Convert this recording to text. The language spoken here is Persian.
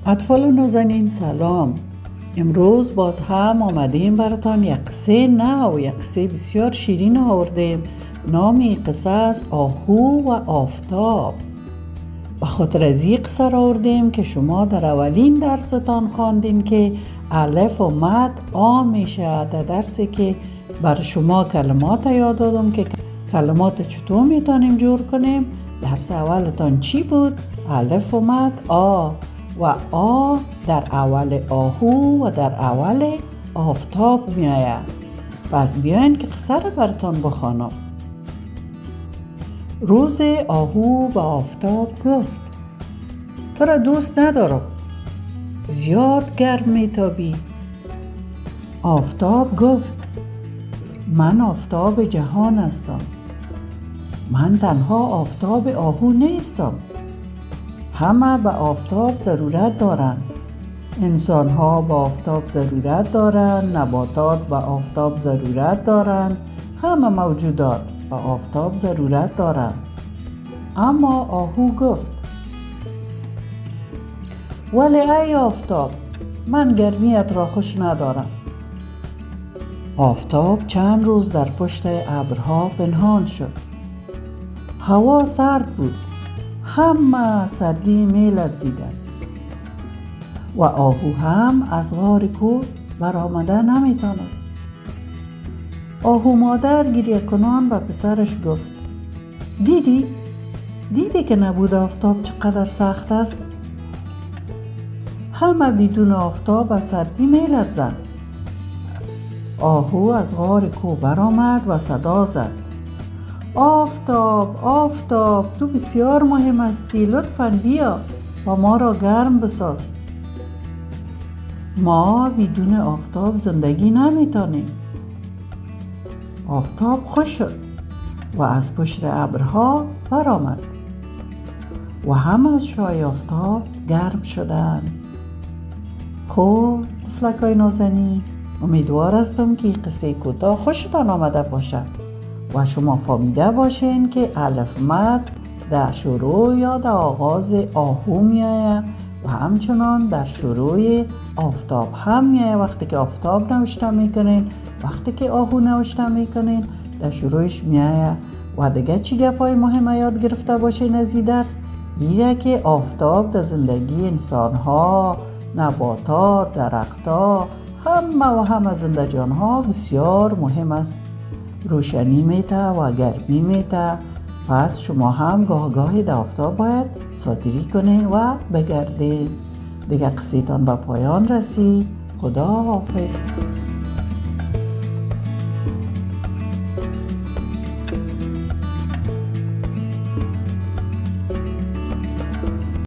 اطفال نازنین سلام. امروز باز هم آمدیم براتان یک قصه نو، یک قصه بسیار شیرین آوردیم. نام این قصه است آهو و آفتاب. به خاطر از این قصه را آوردیم که شما در اولین درستان خواندین که الف و مد آ میشه. در درسی که بر شما کلمات یاد دادم که کلمات چطور میتونیم جور کنیم. درس اولتان چی بود؟ الف و مد آ و آ در اول آهو و در اول آفتاب می آید. پس بیاین که قصه را براتان بخوانم. روز آهو به آفتاب گفت تو را دوست ندارم، زیاد گرم می تابی. آفتاب گفت من آفتاب جهان هستم، من تنها آفتاب آهو نیستم. همه به آفتاب ضرورت دارند. انسان ها به آفتاب ضرورت دارند، نباتات به آفتاب ضرورت دارند، همه موجودات به آفتاب ضرورت دارند. اما آهو گفت ولی ای آفتاب، من گرمیت را خوش ندارم. آفتاب چند روز در پشت ابرها پنهان شد. هوا سرد بود، همه سردی می لرزیدند و آهو هم از غار کوه برآمده نمی تانست. آهو مادر گریه کنان به پسرش گفت دیدی که نبود آفتاب چقدر سخت است؟ همه بدون آفتاب از سردی می لرزند. آهو از غار کوه برآمد و صدا زد آفتاب آفتاب، تو بسیار مهم هستی، لطفاً بیا و ما را گرم بساز. ما بدون آفتاب زندگی نمیتونیم. آفتاب خوش شد و از پشت ابرها برآمد و همه از شعاع آفتاب گرم شدند. خب طفلکای نازنین، امیدوار هستم که این قصه کوتاه خوشتان آمده باشد و شما فهمیده باشین که الف مد در شروع یا در آغاز آهو می آید و همچنان در شروع آفتاب هم می آید. وقتی که آفتاب نوشته میکنین، وقتی که آهو نوشته میکنین، در شروعش می آید. و دیگه چی گپای مهم یاد گرفته باشین از این درس؟ ایره که آفتاب در زندگی انسان ها، نباتات، درختها، همه زنده جان ها بسیار مهم است. روشنی میته و گرمی میته. پس شما هم گاهی در آفتاب باید ساتیری کنین و بگردین. دیگه قصیتان به پایان رسید. خدا حافظ.